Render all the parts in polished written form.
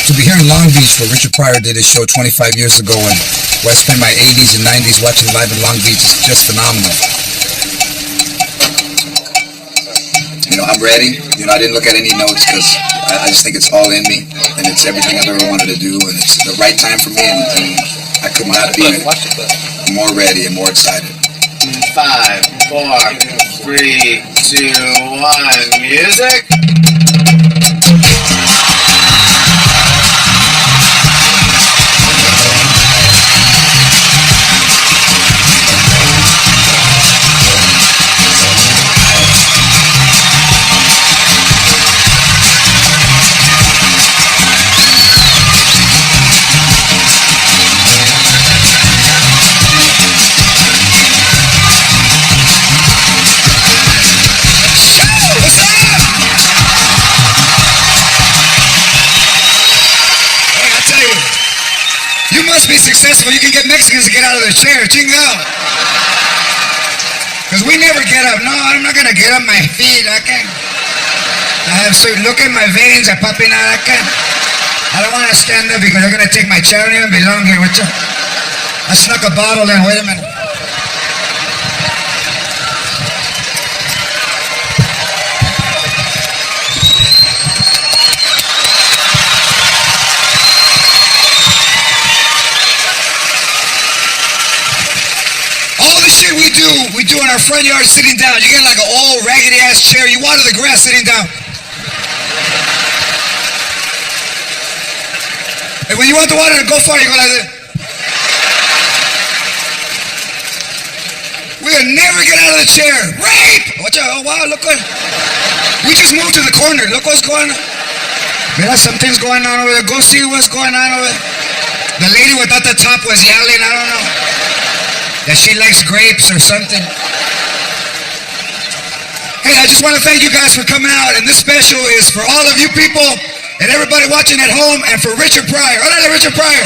to be here in Long Beach where Richard Pryor did his show 25 years ago, and where I spent my 80s and 90s watching live in Long Beach is just phenomenal. I'm ready. I didn't look at any notes because I just think it's all in me, and it's everything I've ever wanted to do, and it's the right time for me, and I could not be more ready and more excited. 5, 4, 3, 2, 1, music. Be successful, you can get Mexicans to get out of their chair, chingao. Because we never get up. No, I'm not gonna get up my feet. I can't. I have so look at my veins, I'm popping out. I don't want to stand up because they're gonna take my chair. I don't even belong here. I snuck a bottle in. Wait a minute. We do in our front yard sitting down. You get like an old raggedy ass chair. You water the grass sitting down. And when you want the water to go far, you go like this. We'll never get out of the chair. Rape! Watch out. Oh, wow, look what. We just moved to the corner. Look what's going on. Mira, something's going on over there. Go see what's going on over there. The lady without the top was yelling. I don't know. That she likes grapes or something. Hey, I just want to thank you guys for coming out, and this special is for all of you people and everybody watching at home, and for Richard Pryor. Hola, Richard Pryor.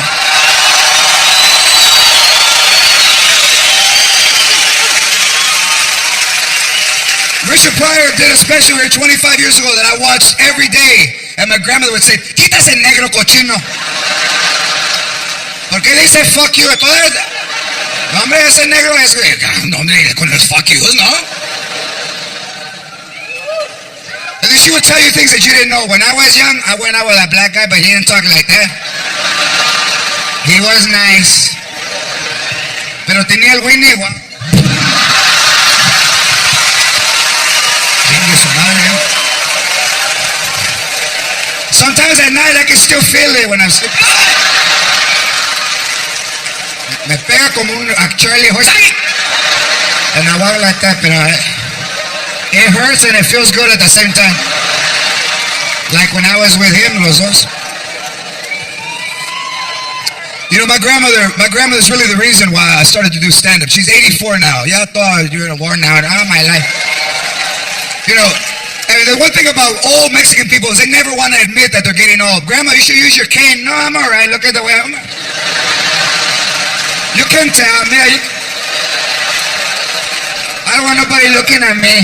Richard Pryor did a special here 25 years ago that I watched every day, and my grandmother would say, "Quita ese negro cochino." ¿Por qué le dice fuck you? No, hombre, ese negro es... No, hombre, con los fuck yous, no? And then she would tell you things that you didn't know. When I was young, I went out with a black guy, but he didn't talk like that. He was nice. Pero tenía el Winnie, igual. Sometimes at night I can still feel it when I'm sleeping. Me pega como un Charlie horse. And I walk like that, but it hurts and it feels good at the same time. Like when I was with him, los dos. My grandmother's really the reason why I started to do stand-up. She's 84 now. Yeah, I thought you were worn out all my life. And the one thing about old Mexican people is they never want to admit that they're getting old. Grandma, you should use your cane. No, I'm all right. Look at the way I'm... You can tell me. I don't want nobody looking at me.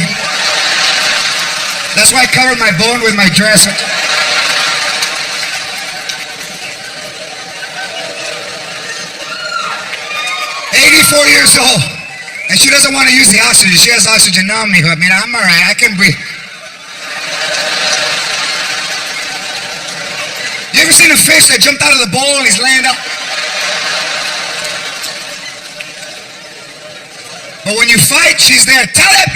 That's why I covered my bone with my dress. 84 years old. And she doesn't want to use the oxygen. She has oxygen on me. But I'm all right. I can breathe. You ever seen a fish that jumped out of the bowl and he's laying up? But when you fight, she's there. Tell it!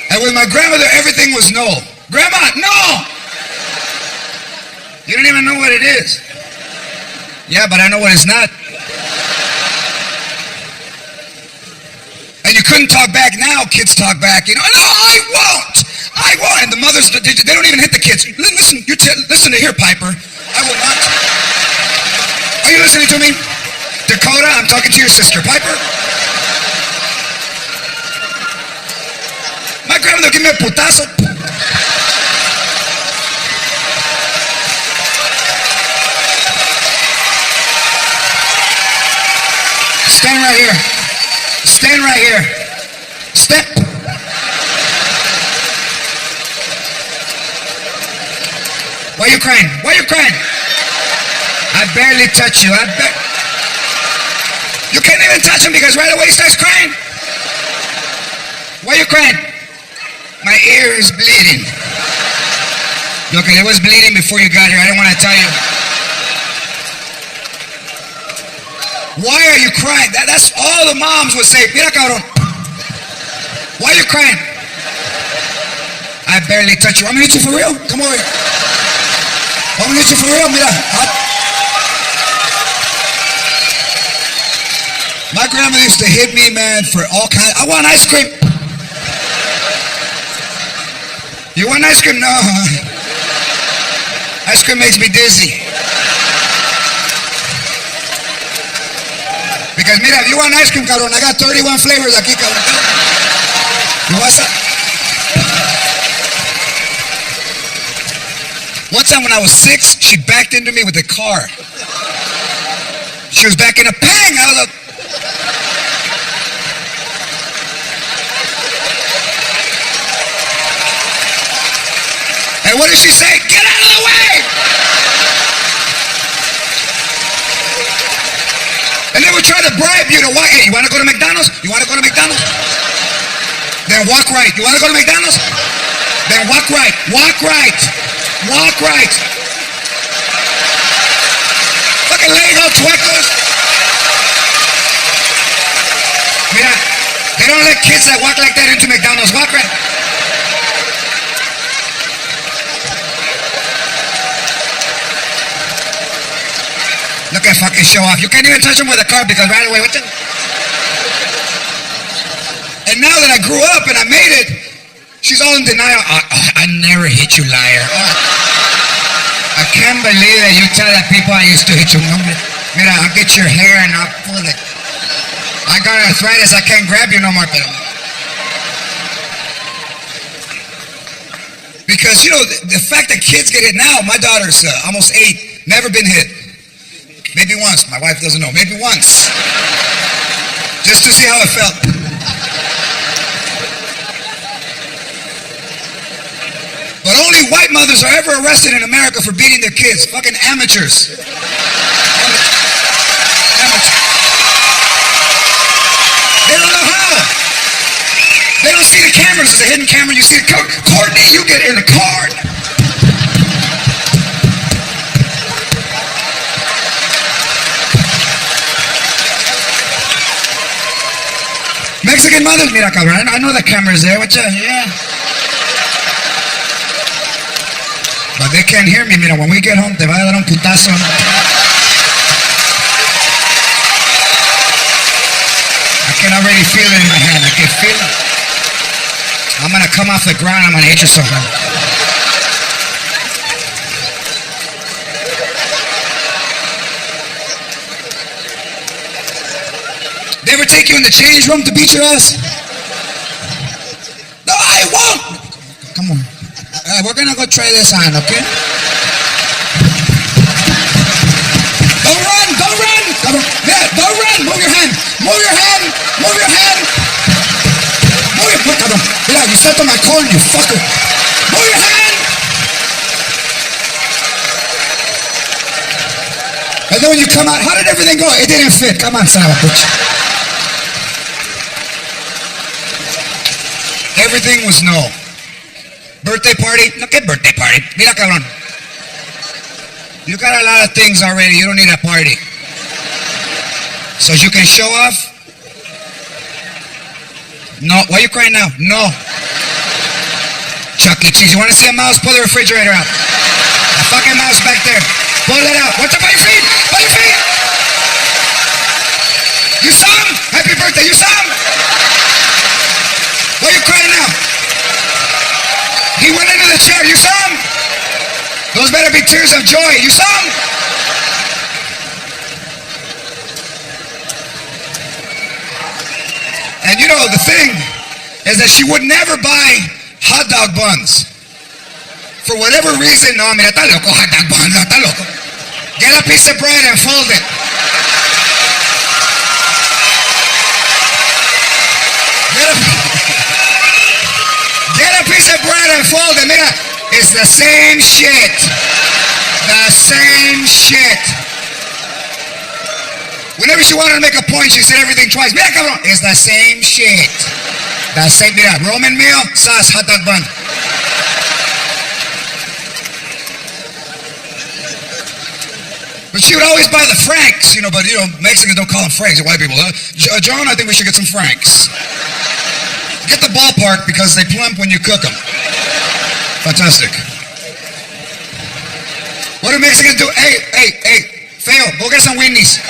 And with my grandmother, everything was no. Grandma, no! You don't even know what it is. Yeah, but I know what it's not. And you couldn't talk back. Now kids talk back. No, I won't. I won't. And the mothers, they don't even hit the kids. Listen, listen to here, Piper. I will not. listening to me? Dakota, I'm talking to your sister. Piper? My grandmother give me a putazo. Stand right here. Stand right here. Step. Why you crying? Why you crying? I barely touch you. You can't even touch him because right away he starts crying. Why you crying? My ear is bleeding. Look, it was bleeding before you got here. I didn't want to tell you. Why are you crying? That's all the moms would say. Mira, cabrón. Why are you crying? I barely touch you. I'm gonna hit you for real. Come over here. I'm gonna hit you for real. Mira. My grandma used to hit me, man, for all kinds. I want ice cream. You want ice cream? No. Ice cream makes me dizzy. Because mira, if you want ice cream, cabrón, I got 31 flavors aquí, cabrón. You want some? One time when I was 6, she backed into me with a car. She was backing a bang. I was like, and what did she say? Get out of the way! And they would try to bribe you to walk. Hey, you want to go to McDonald's? You want to go to McDonald's? Then walk right. You want to go to McDonald's? Then walk right. Walk right. Walk right. Fucking Lego twinkles. Mira, they don't let kids that walk like that into McDonald's. Walk right. Look at fucking show off. You can't even touch him with a car because right away, what the? And now that I grew up and I made it, she's all in denial. I never hit you, liar. I can't believe that you tell that people I used to hit you. Mira, I'll get your hair and I'll pull it. I got arthritis. I can't grab you no more. Because, you know, the fact that kids get hit now, my daughter's almost 8, never been hit. Maybe once. My wife doesn't know. Maybe once. Just to see how it felt. But only white mothers are ever arrested in America for beating their kids. Fucking amateurs. Amateurs. They don't know how. They don't see the cameras. There's a hidden camera. You see the car. Courtney, you get in the car. Mexican mothers, mira, cabrón. I know the camera's there. What's up? Yeah. But they can't hear me. Mira, when we get home, te va a dar un putazo. I can already feel it in my hand. I can feel it. I'm gonna come off the ground. I'm gonna hit you so hard. They ever take you in the change room to beat your ass? No, I won't. Come on. We're gonna go try this on, okay? Don't run, don't run. Come on. Yeah, don't run. Move your hand. Move your hand. Move your hand. Move your hand. Come on. Yeah, you stepped on my corn, you fucker. Move your hand. And then when you come out, how did everything go? It didn't fit. Come on, son of a bitch. Everything was no. Birthday party? No, ¿qué birthday party? Mira, cabrón. You got a lot of things already. You don't need a party. So you can show off? No. Why are you crying now? No. Chuck E. Cheese. You want to see a mouse? Pull the refrigerator out. A fucking mouse back there. Pull it out. What's up by your feet? By your feet. You saw him? Happy birthday. You saw him? Why are you crying now? He went into the chair. You saw him? Those better be tears of joy. You saw him? You know, the thing is that she would never buy hot dog buns. For whatever reason, no, mira, está loco, hot dog buns, está loco. Get a piece of bread and fold it. Get a piece of bread and fold it. Mira, it's the same shit. The same shit. Whenever she wanted to make a point, she said everything twice. Mira, cabrón, it's the same shit. The same, mira, Roman meal, sauce, hot dog bun. But she would always buy the Franks, you know, but, you know, Mexicans don't call them Franks, white people. John, I think we should get some Franks. Get the ballpark because they plump when you cook them. Fantastic. What do Mexicans do? Hey, Feo, go get some Winnies.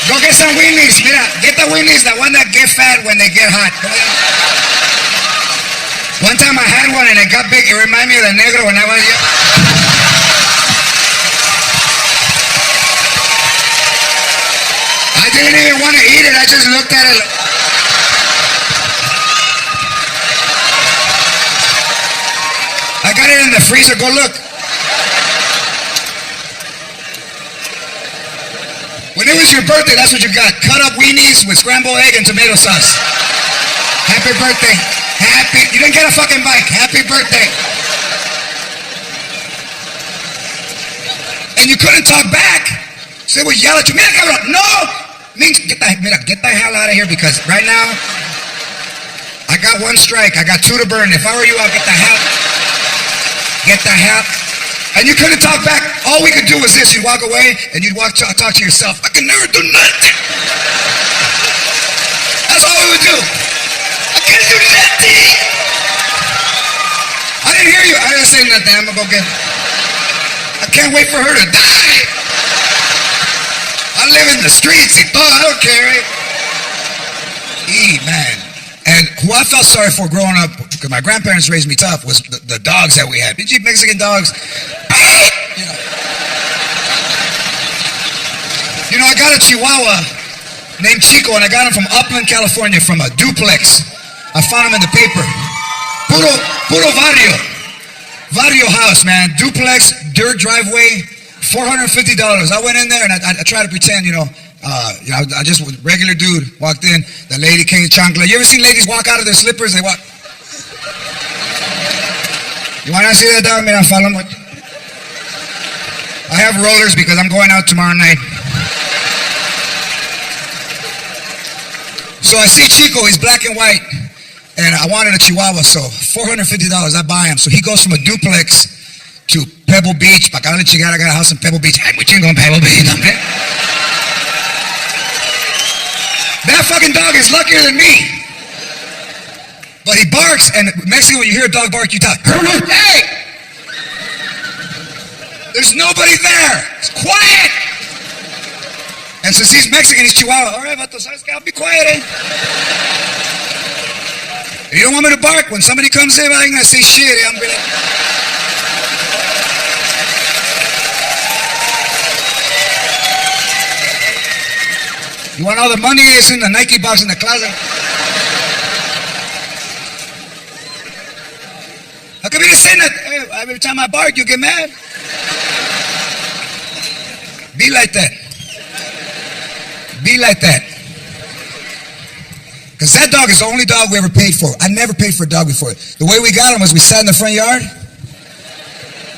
Go get some Winnies. Mira, get the Winnies, the one that get fat when they get hot. One time I had one and it got big. It reminded me of the negro when I was young. I didn't even want to eat it. I just looked at it. I got it in the freezer. Go look. When it was your birthday, that's what you got. Cut up weenies with scrambled egg and tomato sauce. Happy birthday. You didn't get a fucking bike. Happy birthday. And you couldn't talk back. So they would yell at you. Mira, cabrón, no! Means get the hell out of here because right now, I got one strike. I got two to burn. If I were you, I'll get the hell. Get the hell. And you couldn't talk back. All we could do was this. You'd walk away and you'd talk to yourself. I can never do nothing. That's all we would do. I can't do nothing. I didn't hear you. I didn't say nothing. I'm gonna go get. I can't wait for her to die. I live in the streets. I don't care. Man. And who I felt sorry for growing up, because my grandparents raised me tough, was the dogs that we had. Did you Mexican dogs? You know, I got a Chihuahua named Chico, and I got him from Upland, California, from a duplex. I found him in the paper. Puro barrio house, man. Duplex, dirt driveway, $450. I went in there and I tried to pretend, I just was a regular dude, walked in. The lady came chancla. You ever seen ladies walk out of their slippers? They walk. You want to see that dog? Mira, follow me. I have rollers because I'm going out tomorrow night. So I see Chico, he's black and white, and I wanted a Chihuahua, so $450, I buy him. So he goes from a duplex to Pebble Beach. Pa' acá de Chigar, I got a house in Pebble Beach. Ay, muy chingón, Pebble Beach, hombre. That fucking dog is luckier than me. But he barks, and in Mexico, when you hear a dog bark, you talk, hey! There's nobody there. It's quiet. And since he's Mexican, he's Chihuahua. All right, vato, sabes que I'll be quiet, eh? You don't want me to bark? When somebody comes in, I'm going to say shit. I'm going to... You want all the money? It's in the Nike box in the closet. How come you didn't say that? Hey, every time I bark, you get mad? Be like that. Be like that. Because that dog is the only dog we ever paid for. I never paid for a dog before. The way we got him was we sat in the front yard,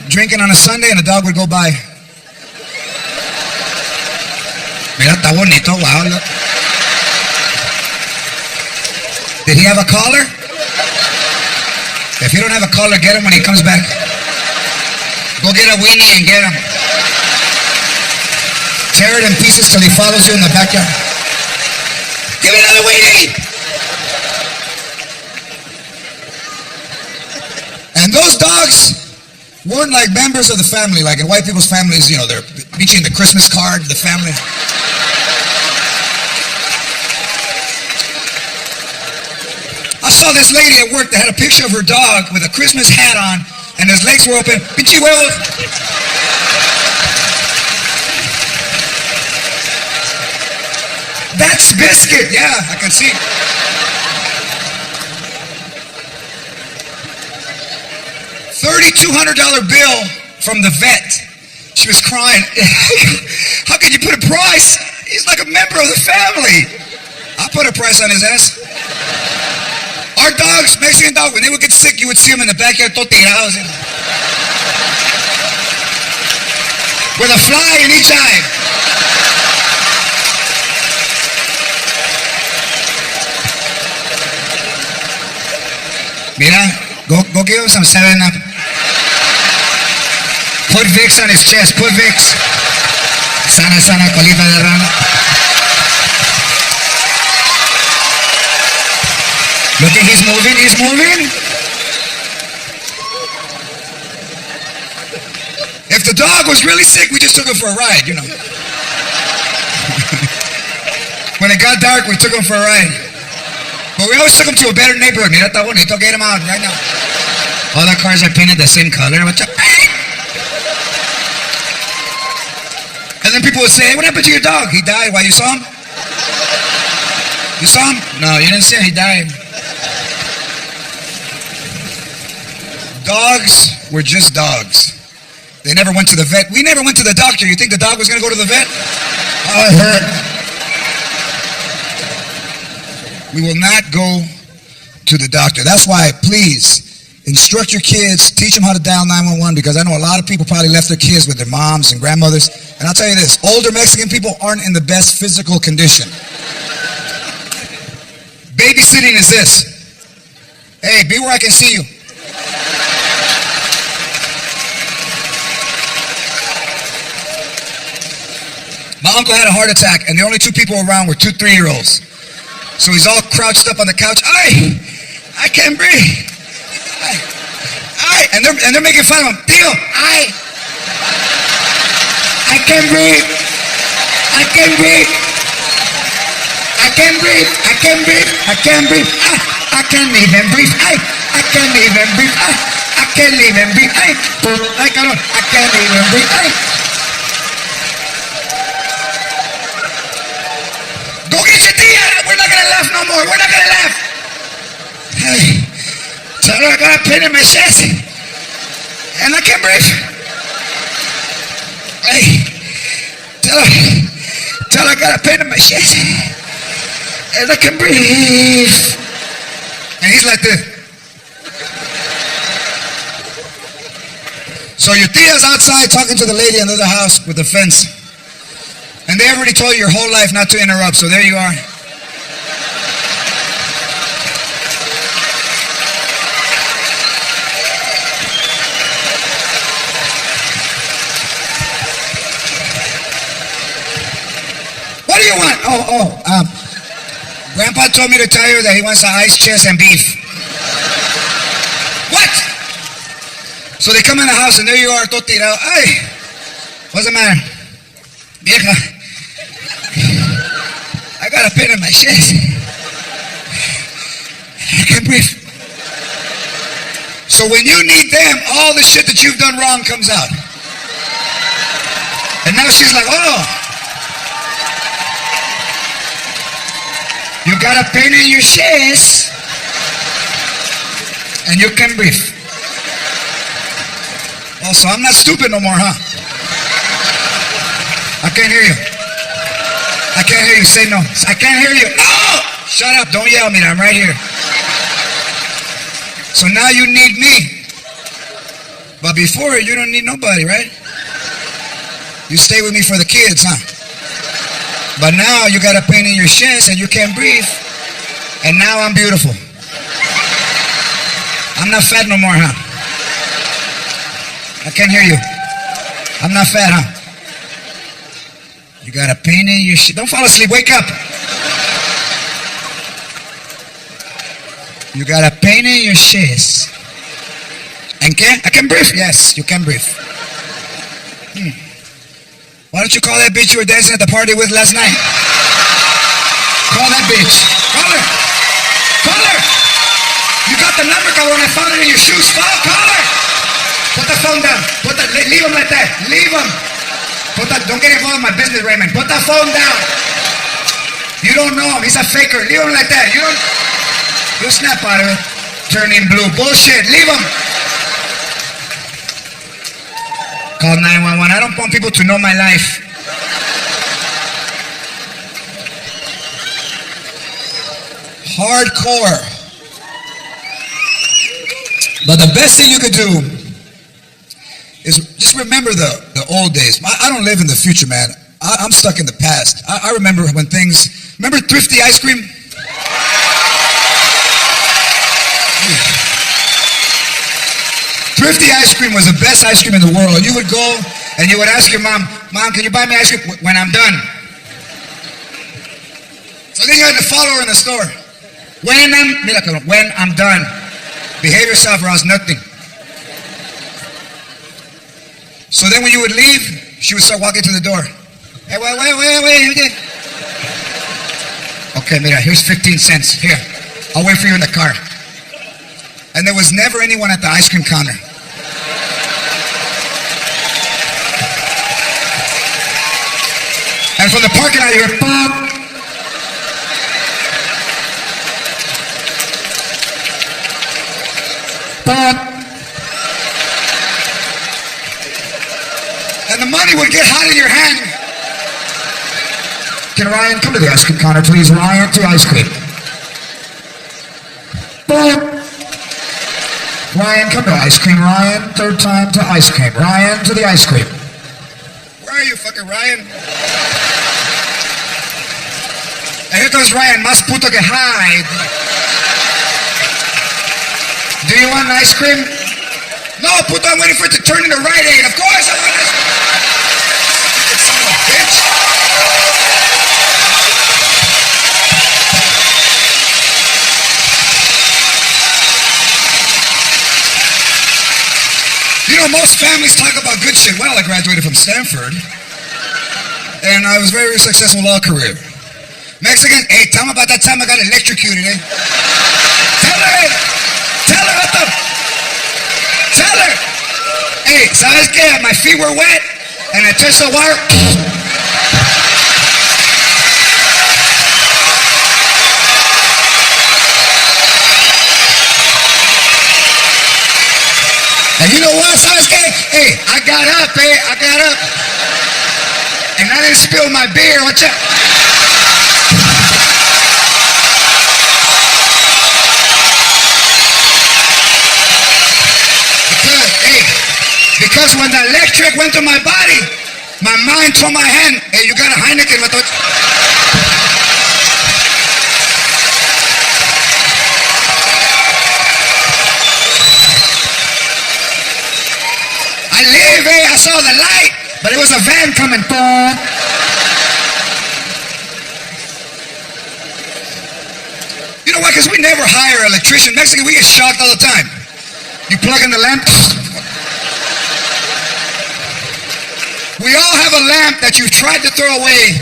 drinking on a Sunday, and the dog would go by. Mira, está bonito, wow, look. Did he have a collar? If you don't have a collar, get him when he comes back. Go get a weenie and get him. Tear it in pieces till he follows you in the backyard. Give me another weenie! And those dogs weren't like members of the family, like in white people's families, they're reaching the Christmas card, the family. I saw this lady at work that had a picture of her dog with a Christmas hat on, and his legs were open. Pinche huevos. That's Biscuit. Yeah, I can see. $3,200 bill from the vet. She was crying. How can you put a price? He's like a member of the family. I put a price on his ass. Our dogs, Mexican dog, when they would get sick, you would see them in the backyard, todo tirados, with a fly in each eye. Mira, go give him some 7-Up. Put Vicks on his chest, put Vicks. Sana, sana, colita de rana. Look at, he's moving. If the dog was really sick, we just took him for a ride, you know. When it got dark, we took him for a ride. But we always took him to a better neighborhood. Mira, está bonito, get him out right now. All the cars are painted the same color. And then people would say, hey, what happened to your dog? He died. Why, you saw him? You saw him? No, you didn't see him. He died. Dogs were just dogs. They never went to the vet. We never went to the doctor. You think the dog was going to go to the vet? Oh, it hurt. We will not go to the doctor. That's why, please, instruct your kids, teach them how to dial 911, because I know a lot of people probably left their kids with their moms and grandmothers. And I'll tell you this, older Mexican people aren't in the best physical condition. Babysitting is this. Hey, be where I can see you. My uncle had a heart attack, and the only two people around were 2 3-year-olds. So he's all crouched up on the couch. I can't breathe. And they're making fun of him. Tío, I can't breathe. I can't breathe. I can't breathe. I can't breathe. I can't breathe. I can't even breathe. I can't even breathe. I can't even breathe. I can't even breathe. Go get your tia. We're not gonna laugh no more. We're not gonna laugh. Hey, tell her I got a pain in my chest. And I can't breathe. Hey, tell her I got a pain in my chest. And I can breathe. And he's like this. So your tia's outside talking to the lady under the house with the fence. And they already told you your whole life not to interrupt, so there you are. What do you want? Grandpa told me to tell you that he wants an ice chest and beef. What? So they come in the house and there you are, todo tirado. Ay, what's the matter? Vieja, I got a pain in my chest. I can't breathe. So when you need them, all the shit that you've done wrong comes out. And now she's like, oh, you got a pain in your chest and you can breathe. Oh, so I'm not stupid no more, huh? I can't hear you. I can't hear you. Say no. I can't hear you. No! Shut up. Don't yell at me. I'm right here. So now you need me. But before, you don't need nobody, right? You stay with me for the kids, huh? But now you got a pain in your chest and you can't breathe. And now I'm beautiful. I'm not fat no more, huh? I can't hear you. I'm not fat, huh? You got a pain in your chest. Don't fall asleep. Wake up. You got a pain in your chest. And I can breathe. Yes, you can breathe. Why don't you call that bitch you were dancing at the party with last night? Call that bitch. Call her. Call her. You got the number, cabrón. I found it in your shoes. Call her. Put the phone down. Leave him like that. Leave him. Don't get involved in my business, Raymond. Put the phone down. You don't know him. He's a faker. Leave him like that. You'll snap out of it. Turning blue. Bullshit. Leave him. Call 911. I don't want people to know my life. Hardcore. But the best thing you could do is just remember the old days. I don't live in the future, man. I'm stuck in the past. I remember when things... Remember Thrifty ice cream? Thrifty ice cream was the best ice cream in the world. You would go and you would ask your mom, Mom, can you buy me ice cream when I'm done? So then you had to follow her in the store. When I'm done. Behave yourself or else nothing. So then when you would leave, she would start walking to the door. Hey, wait. Okay, mira, here's 15 cents. Here, I'll wait for you in the car. And there was never anyone at the ice cream counter. And from the parking lot, you hear, pop. And the money would get hot in your hand. Can Ryan come to the ice cream counter, please? Ryan to ice cream. Ryan, come to ice cream. Ryan, third time to ice cream. Ryan to the ice cream. Where are you, fucking Ryan? And here comes Ryan, más puto que hide. Do you want ice cream? No, puto, I'm waiting for it to turn into Rite Aid. Of course I want ice cream. Son of a bitch. You know, most families talk about good shit. Well, I graduated from Stanford. And I was very successful law career. Mexican, hey, tell me about that time I got electrocuted, eh? Tell her what the... Tell her! Hey, ¿sabes qué? My feet were wet, and I touched the wire. And you know what? ¿Sabes qué? Hey, I got up. And I didn't spill my beer. Watch out. Because when the electric went to my body, my mind told my hand, hey, you got a Heineken. I live, I saw the light, but it was a van coming. You know what? Because we never hire an electrician. Mexican, we get shocked all the time. You plug in the lamp. We all have a lamp that you've tried to throw away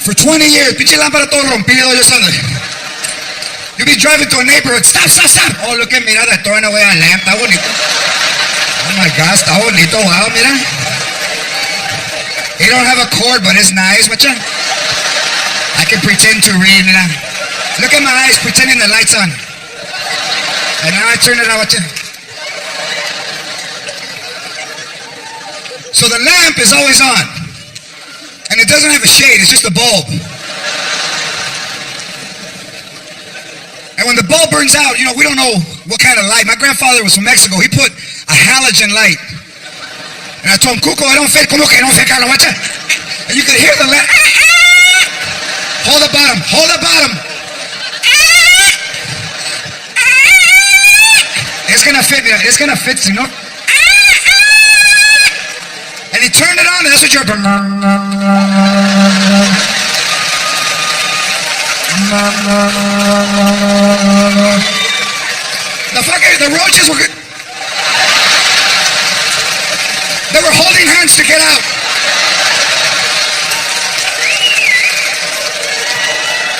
for 20 years. Pinche lámpara todo rompido, yo sabes. You'll be driving to a neighborhood. Stop. Oh, look at me, they're throwing away a lamp. Está bonito. Oh my God, está bonito. Wow, mira. It don't have a cord, but it's nice. Watch out. I can pretend to read, mira. Look at my eyes, pretending the light's on. And now I turn it on. Watch out. So the lamp is always on. And it doesn't have a shade, it's just a bulb. And when the bulb burns out, you know, we don't know what kind of light. My grandfather was from Mexico. He put a halogen light. And I told him, Cuco, I don't fit. ¿Cómo que no fit, Carlos? Watch out. And you could hear the lamp. Hold the bottom. It's gonna fit, you know. And he turned it on, and that's what you're... The roaches were... They were holding hands to get out.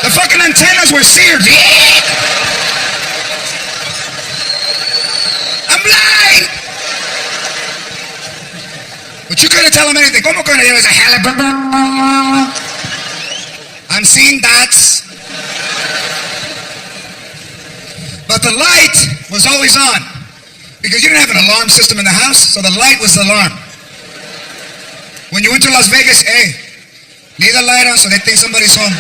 The fucking antennas were seared. I'm blind! But you couldn't tell him anything. ¿Cómo que no? I'm and seeing dots. But the light was always on because you didn't have an alarm system in the house, so the light was the alarm. When you went to Las Vegas, hey, leave the light on so they think somebody's home.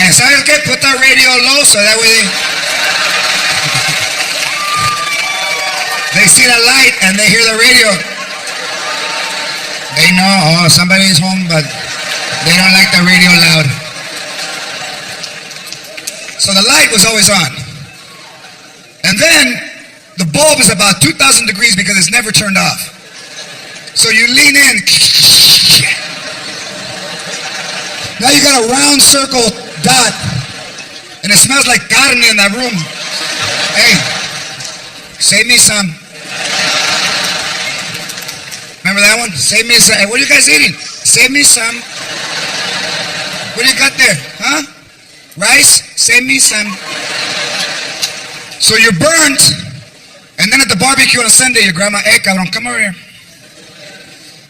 And ¿sabes qué? Put that radio low so that way they see the light and they hear the radio. They know, oh, somebody's home, but they don't like the radio loud. So the light was always on. And then the bulb is about 2,000 degrees because it's never turned off. So you lean in. Now you got a round circle dot. And it smells like carne in that room. Hey, save me some. Remember that one? Save me some. Hey, what are you guys eating? Save me some. What do you got there? Huh? Rice? Save me some. So you're burnt. And then at the barbecue on Sunday, your grandma, hey, cabrón, come over here.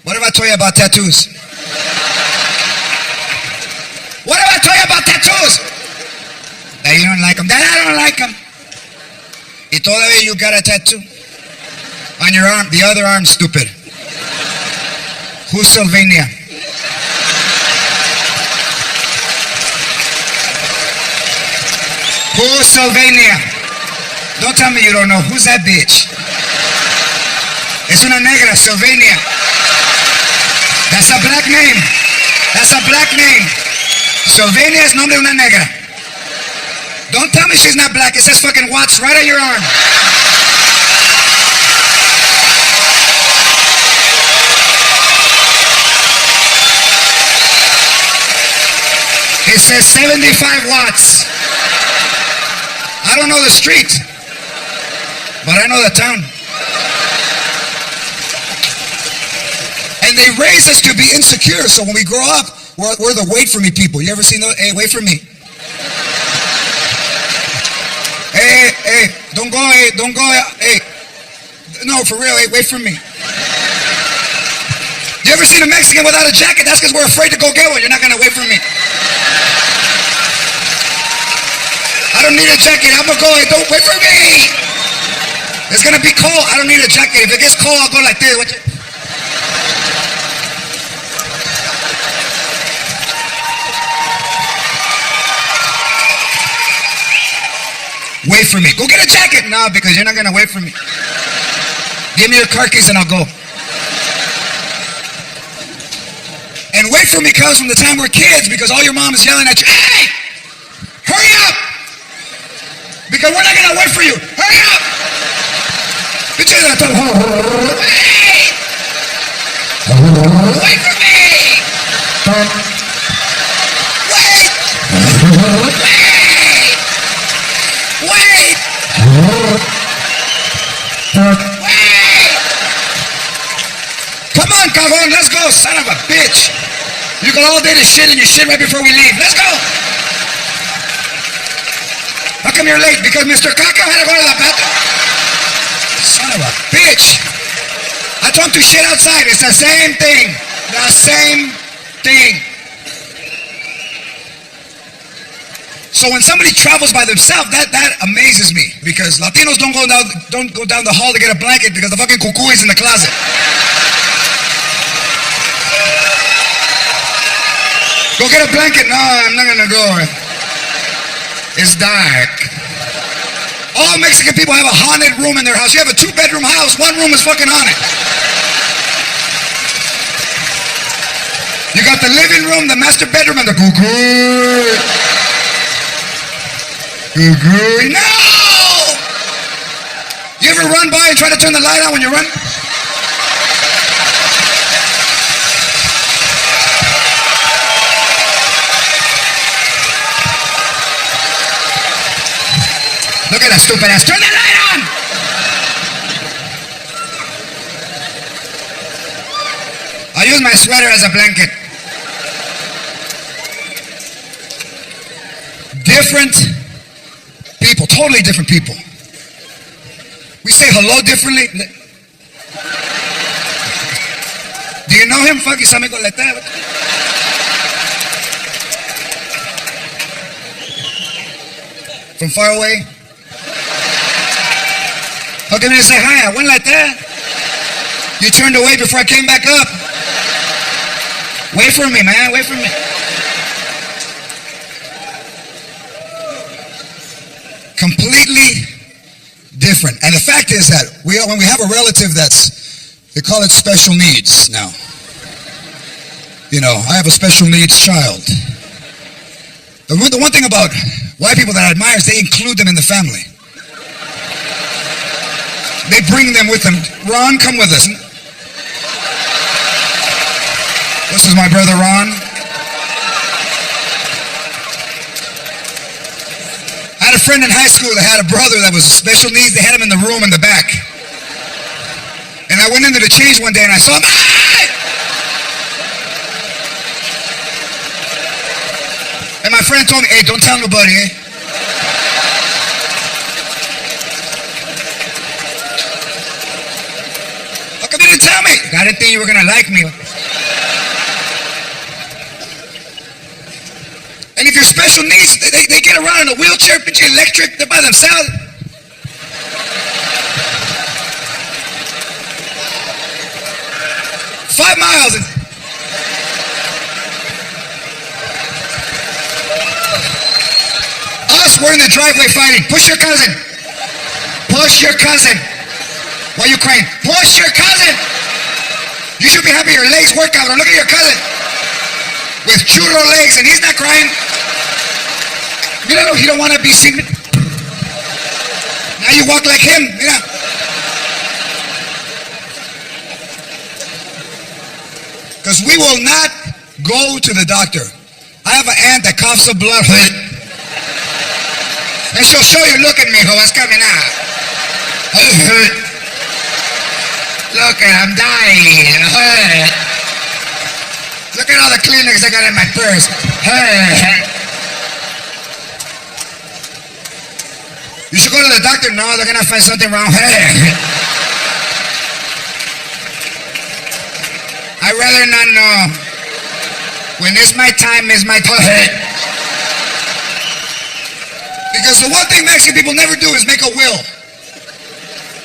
What if I told you about tattoos? What if I told you about tattoos? That you don't like them. That I don't like them. Y todavía you got a tattoo on your arm. The other arm, stupid. Who's Sylvania? Who's Sylvania? Don't tell me you don't know. Who's that bitch? Es una negra, Sylvania. That's a black name. That's a black name. Sylvania es nombre de una negra. Don't tell me she's not black. It says fucking Watts right on your arm. It says 75 watts. I don't know the street, but I know the town. And they raise us to be insecure, so when we grow up, we're the wait for me people. You ever seen those? Hey, wait for me. Hey, don't go, hey. No, for real, hey, wait for me. You ever seen a Mexican without a jacket? That's because we're afraid to go get one. You're not going to wait for me. I don't need a jacket. I'm going to go, hey, don't wait for me. It's going to be cold. I don't need a jacket. If it gets cold, I'll go like this. Watch it. Wait for me. Go get a jacket. No, because you're not going to wait for me. Give me your car keys and I'll go. And wait for me comes from the time we're kids because all your mom is yelling at you, hey, hurry up. Because we're not going to wait for you. Hurry up. Hey, wait for me. Wait. Come on, cabrón, let's go, son of a bitch. You got all day to shit and you shit right before we leave. Let's go. How come you're late? Because Mr. Caca had to go to the bathroom. Son of a bitch. I told him to shit outside. It's the same thing. The same thing. So when somebody travels by themselves, that amazes me because Latinos don't go down the hall to get a blanket because the fucking cuckoo is in the closet. Go get a blanket. No, I'm not gonna go. It's dark. All Mexican people have a haunted room in their house. You have a 2-bedroom house, one room is fucking haunted. You got the living room, the master bedroom, and the cuckoo. No! You ever run by and try to turn the light on when you run? Look at that stupid ass. Turn the light on! I'll use my sweater as a blanket. Different people, totally different people. We say hello differently. you know him? Fuck, you saw me go like that. From far away. How come you didn't say hi? I went like that. You turned away before I came back up. Wait for me, man. Wait for me. Completely different. And the fact is that when we have a relative they call it special needs now. You know, I have a special needs child. The one thing about white people that I admire is they include them in the family. They bring them with them. Ron, come with us. This is my brother Ron. I had a friend in high school that had a brother that was special needs. They had him in the room in the back. And I went into the change one day and I saw him. And my friend told me, hey, don't tell nobody, eh? How come you didn't tell me? I didn't think you were going to like me. And if you're special needs, they get around in a wheelchair, bitch, electric, they're by themselves. $5 miles. Us, we're in the driveway fighting. Push your cousin. Push your cousin. Why are you crying? Push your cousin. You should be happy your legs work out. Or look at your cousin with churro legs and he's not crying. You know, he don't want to be seen. Now you walk like him, you know. Because we will not go to the doctor. I have an aunt that coughs up blood. And she'll show you, look at me, what's coming out. Look at, I'm dying. Look at all the Kleenex I got in my purse. You should go to the doctor. No, they're gonna find something wrong. I'd rather not know. When it's my time, it's my time. Because the one thing Mexican people never do is make a will.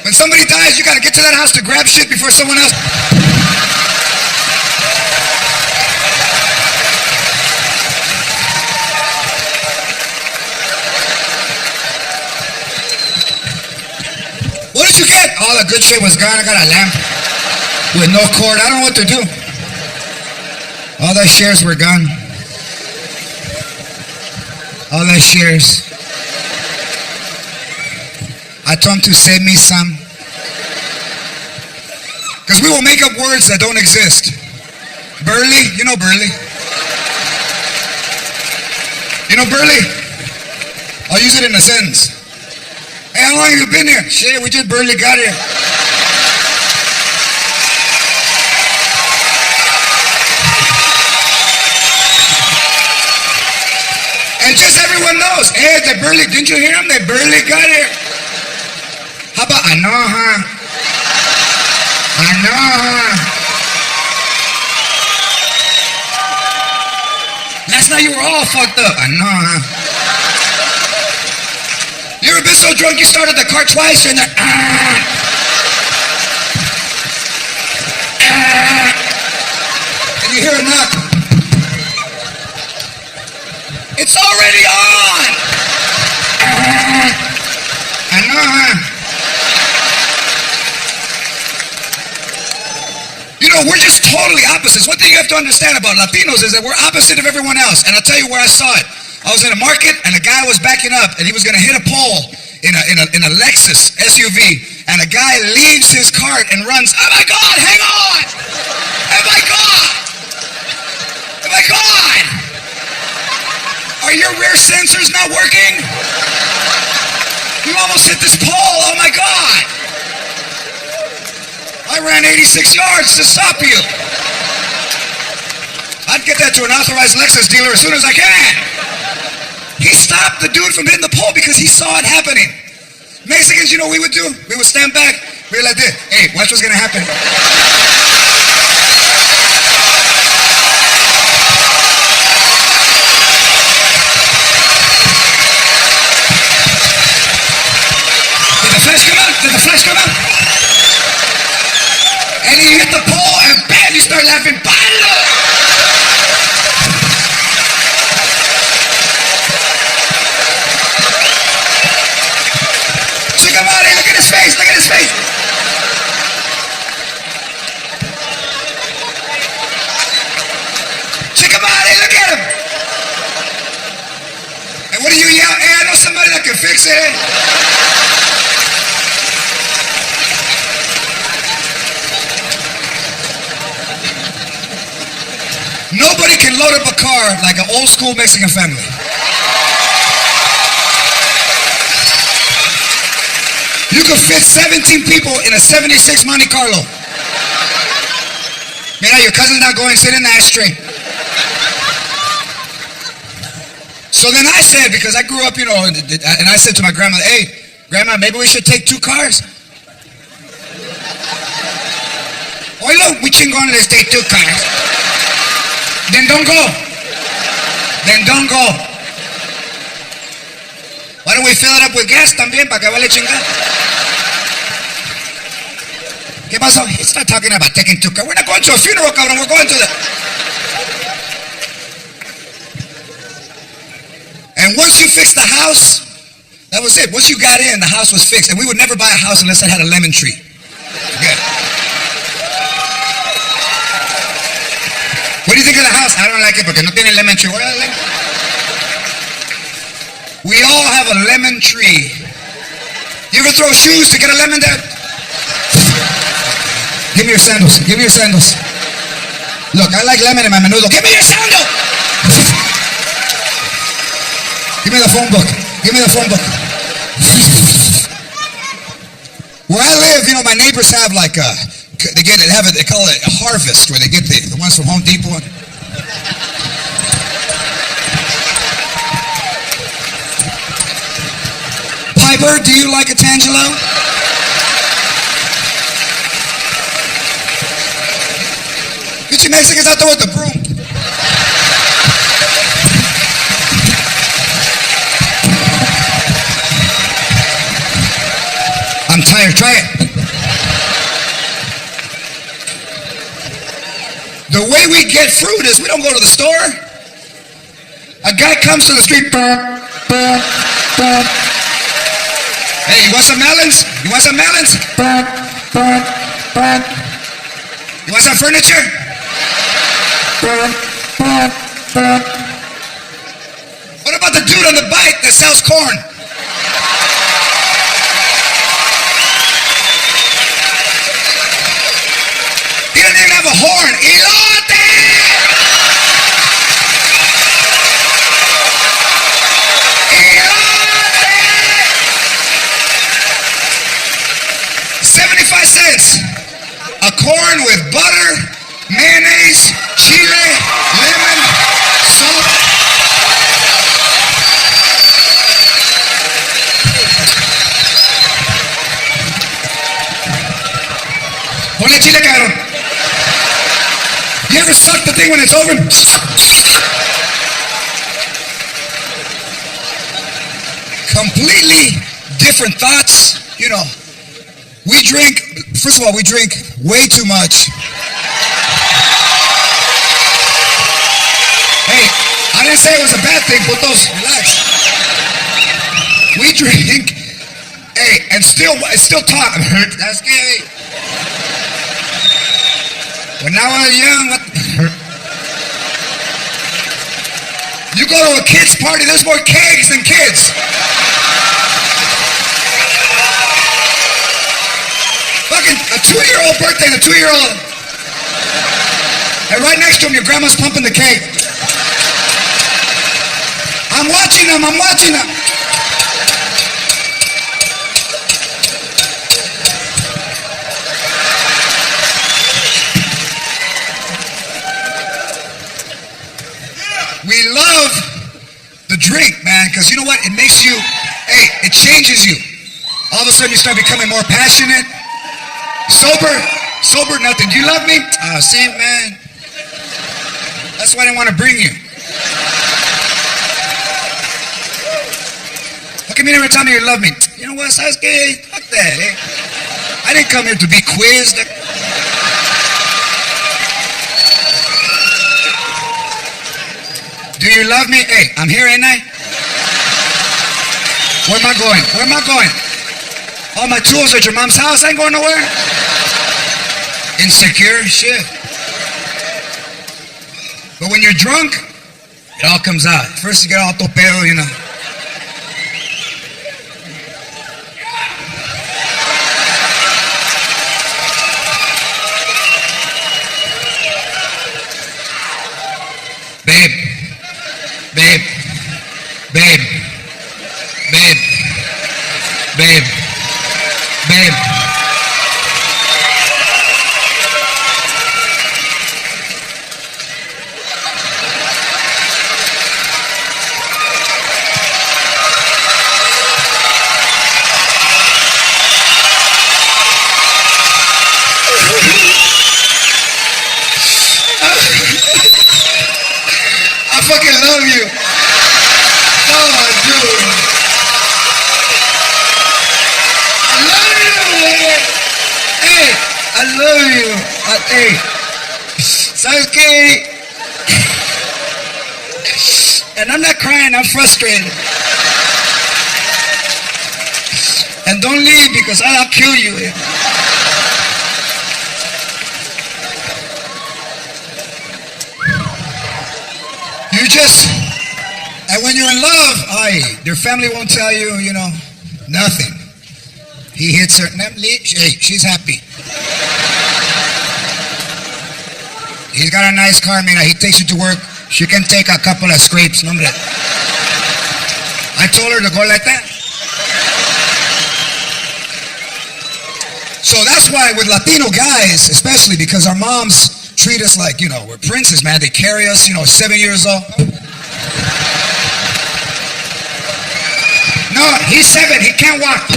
When somebody dies, you gotta get to that house to grab shit before someone else. What did you get? All the good shit was gone. I got a lamp with no cord. I don't know what to do. All the shares were gone. All the shares. I told him to save me some. Because we will make up words that don't exist. Burley? You know Burley? You know Burley? I'll use it in a sentence. Hey, how long have you been here? Shit, we just barely got here. And just everyone knows, hey, they barely, didn't you hear them? They barely got here. How about, I know, huh? I know, huh? Last night you were all fucked up. I know, huh? You ever been so drunk you started the car twice and and you hear a knock. It's already on! I know, huh? You know, we're just totally opposites. One thing you have to understand about Latinos is that we're opposite of everyone else. And I'll tell you where I saw it. I was in a market and a guy was backing up and he was going to hit a pole in a Lexus SUV, and a guy leaves his cart and runs. Oh my God, hang on! Oh my God! Oh my God! Are your rear sensors not working? You almost hit this pole, oh my God! I ran 86 yards to stop you. I'd get that to an authorized Lexus dealer as soon as I can. He stopped the dude from hitting the pole because he saw it happening. Mexicans, you know what we would do? We would stand back. We were like this. Hey, watch what's going to happen. fix it, eh? Nobody can load up a car like an old school Mexican family. You can fit 17 people in a 76 Monte Carlo. Mira, your cousin's not going, sit in the ashtray. So then I said, because I grew up, and I said to my grandma, hey, Grandma, maybe we should take 2 cars. Oilo, we chingones, take 2 cars. Then don't go. Then don't go. Why don't we fill it up with gas también para que vale chingar? ¿Qué pasó? He's not talking about taking 2 cars. We're not going to a funeral, cabrón. We're going to the... And once you fix the house, that was it. Once you got in, the house was fixed. And we would never buy a house unless it had a lemon tree. Good. What do you think of the house? I don't like it porque no tiene lemon tree. What is lemon? We all have a lemon tree. You ever throw shoes to get a lemon there? Give me your sandals. Give me your sandals. Look, I like lemon in my menudo. Give me your sandal. Give me the phone book. Give me the phone book. Where I live, my neighbors have like they call it a harvest, where they get the ones from Home Depot. Piper, do you like a Tangelo? Get you Mexicans out there with the broom. I'm tired. Try it. The way we get fruit is we don't go to the store. A guy comes to the street. Hey, you want some melons? You want some melons? You want some furniture? What about the dude on the bike that sells corn? He doesn't even have a horn. Elote! 75 cents. A corn with butter, mayonnaise, chile, lemon, salt. Ponle chile, cabrón. You ever suck the thing when it's over? Completely different thoughts, We drink, first of all, we drink way too much. Hey, I didn't say it was a bad thing, putos, relax. We drink, and still talk. That's scary. When I was young, you go to a kid's party, there's more kegs than kids. Fucking a 2-year-old birthday, and a 2-year-old. And right next to him, your grandma's pumping the cake. I'm watching them. We love the drink, man, because you know what? It makes you, it changes you. All of a sudden you start becoming more passionate. Sober, nothing. Do you love me? Oh, see, man. That's why I didn't want to bring you. How come you never tell me you love me? You know what, Sasuke? Fuck that, I didn't come here to be quizzed. Do you love me? Hey, I'm here, ain't I? Where am I going? All my tools at your mom's house. I ain't going nowhere. Insecure shit. But when you're drunk, it all comes out. First you get all topedo, Babe, babe, babe, babe, babe. I fucking love you. Oh, dude. I love you, man. Hey, I love you. Hey, ¿sabes qué? And I'm not crying, I'm frustrated. And don't leave because I'll kill you. You just, and when you're in love, your family won't tell you, nothing. He hits her, hey, she's happy. He's got a nice car, man. He takes you to work. She can take a couple of scrapes, hombre. I told her to go like that. So that's why with Latino guys, especially because our moms treat us like, we're princes, man. They carry us, 7 years old. No, he's 7. He can't walk.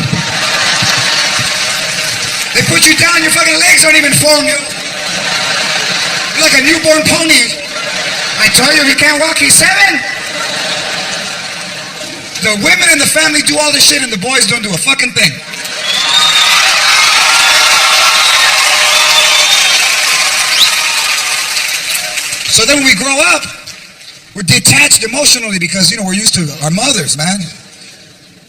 They put you down. Your fucking legs don't even form you. You're like a newborn pony. I told you he can't walk. He's 7. The women in the family do all this shit and the boys don't do a fucking thing. So then when we grow up, we're detached emotionally because, we're used to our mothers, man.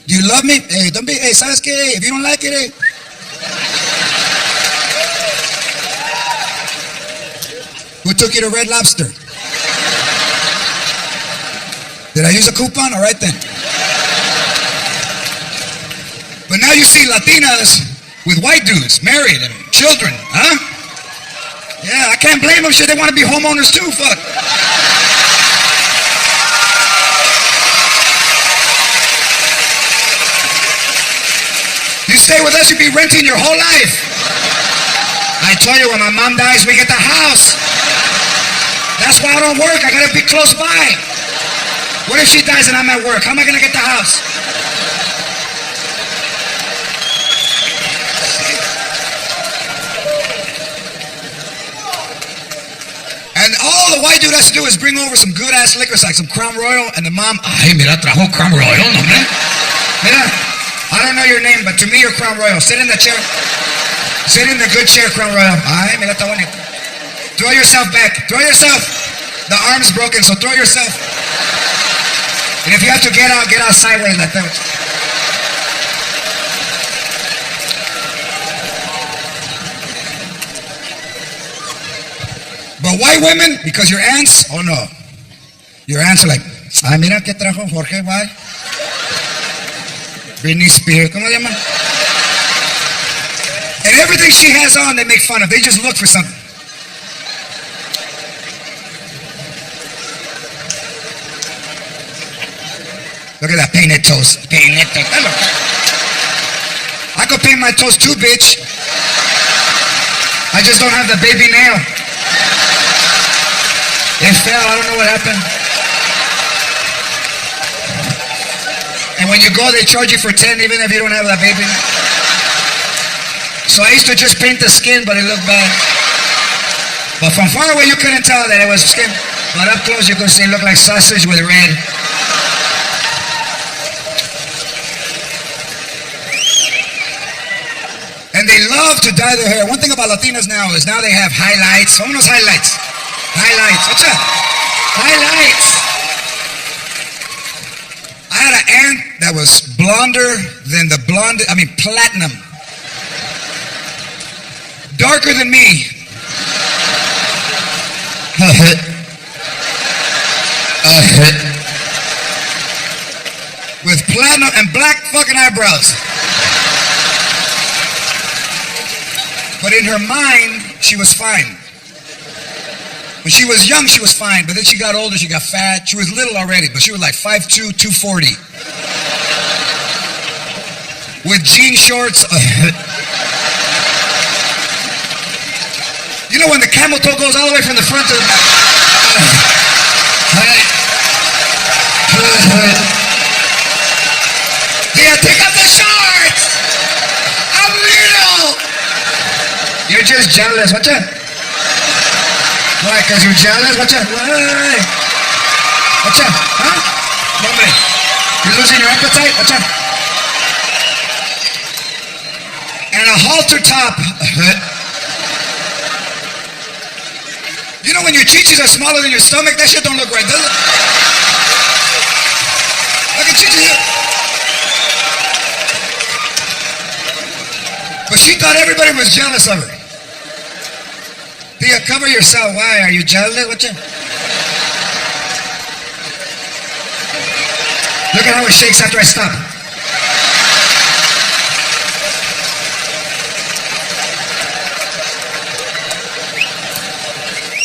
Do you love me? Hey, don't be, hey, ¿sabes qué? If you don't like it, hey. Who took you to Red Lobster? Did I use a coupon? All right then. But now you see Latinas with white dudes, married and children, huh? Yeah, I can't blame them. Shit, they want to be homeowners too. Fuck. You stay with us, you'll be renting your whole life. I tell you, when my mom dies, we get the house. That's why I don't work. I gotta be close by. What if she dies and I'm at work? How am I gonna get the house? And all the white dude has to do is bring over some good ass liquors like some Crown Royal, and the mom, ay, mira, trajo Crown Royal, no, man. Mira, I don't know your name, but to me you're Crown Royal. Sit in the chair. Sit in the good chair, Crown Royal. Ay, mira, está bonito. Throw yourself back. Throw yourself. The arm's broken, so throw yourself. And if you have to get out sideways like that. But white women, because your aunts, oh no. Your aunts are like, ay, mira que trajo Jorge, why? Britney Spears, ¿cómo se llama? And everything she has on, they make fun of. They just look for something. Look at that painted toes. Painted toes. I could paint my toes too, bitch. I just don't have the baby nail. It fell. I don't know what happened. And when you go, they charge you for 10 even if you don't have that baby nail. So I used to just paint the skin, but it looked bad. But from far away, you couldn't tell that it was skin. But up close, you could see it looked like sausage with red. And they love to dye their hair. One thing about Latinas now is now they have highlights. Who knows highlights? Highlights. What's up? Highlights. I had an aunt that was blonder than the blonde, platinum. Darker than me. With platinum and black fucking eyebrows. But in her mind, she was fine. When she was young, she was fine, but then she got older, she got fat. She was little already, but she was like 5'2", 240. With jean shorts. You know when the camel toe goes all the way from the front to the back? Yeah, take off the shorts! I'm little! You're just jealous, what's up? Why, because you're jealous? What's up? Why? What's up? Huh? Hombre, you're losing your appetite? What's up? And a halter top. You know when your chichis are smaller than your stomach? That shit don't look right, does it? Look at chichis. But she thought everybody was jealous of her. Tia, cover yourself. Why? Are you jealous? What's up? Look at how it shakes after I stop.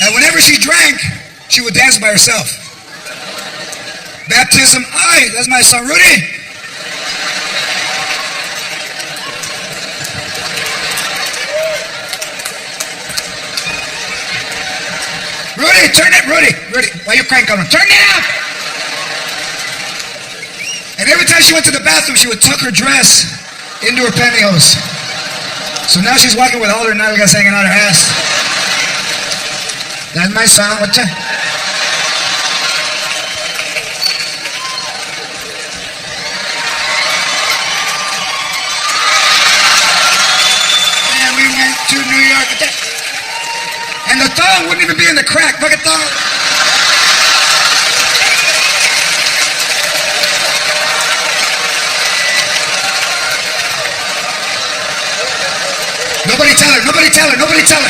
And whenever she drank, she would dance by herself. Baptism, aye, that's my son Rudy. Rudy, turn it, Rudy, why you crying, Colin? Turn it up! And every time she went to the bathroom, she would tuck her dress into her pantyhose. So now she's walking with all her nalgas hanging out her ass. That's my son, what's that? And we went to New York. And the thong wouldn't even be in the crack. Look at thong. Nobody tell her, nobody tell her, nobody tell her.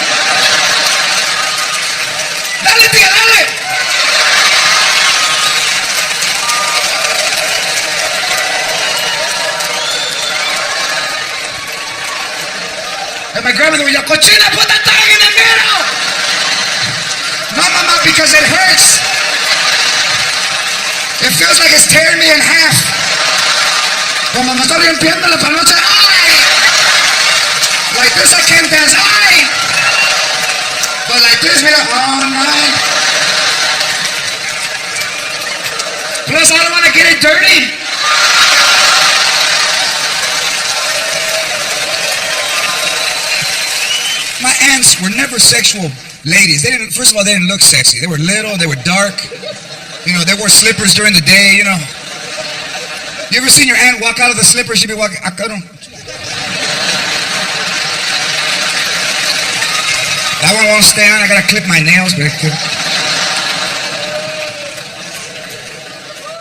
Dale, tía, dale. And my grandmother would yell, Cochina, put that thong in the middle. No, mama, because it hurts. It feels like it's tearing me in half. Como me estoy limpiando la panocha. Ay! Like this I can't dance. Ay! But like this, mira, all night. Plus, I don't want to get it dirty. My aunts were never sexual ladies. They didn't. First of all, they didn't look sexy. They were little. They were dark. You know, they wore slippers during the day. You know. You ever seen your aunt walk out of the slippers? She'd be walking. I don't. That one won't stay on. I gotta clip my nails, but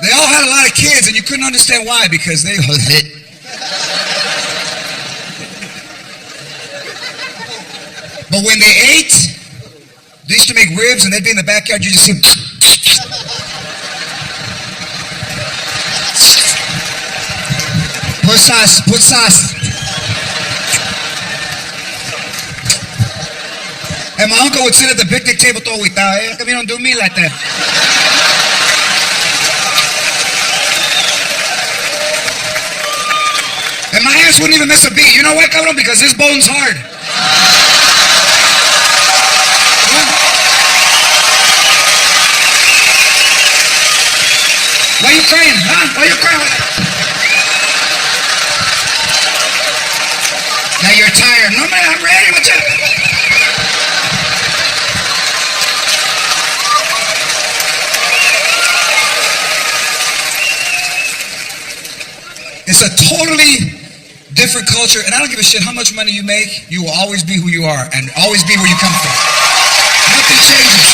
they all had a lot of kids, and you couldn't understand why because they. But when they ate, they used to make ribs, and they'd be in the backyard. You just see. Put sauce. Put sauce. And my uncle would sit at the picnic table todo agüitado. How come you don't do me like that? And my ass wouldn't even miss a beat. You know why, cabrón? Because this bone's hard. Why you crying? Huh? Why you crying? Now you're tired. No, man, I'm ready. What's up? It's a totally different culture, and I don't give a shit how much money you make. You will always be who you are and always be where you come from. Nothing changes.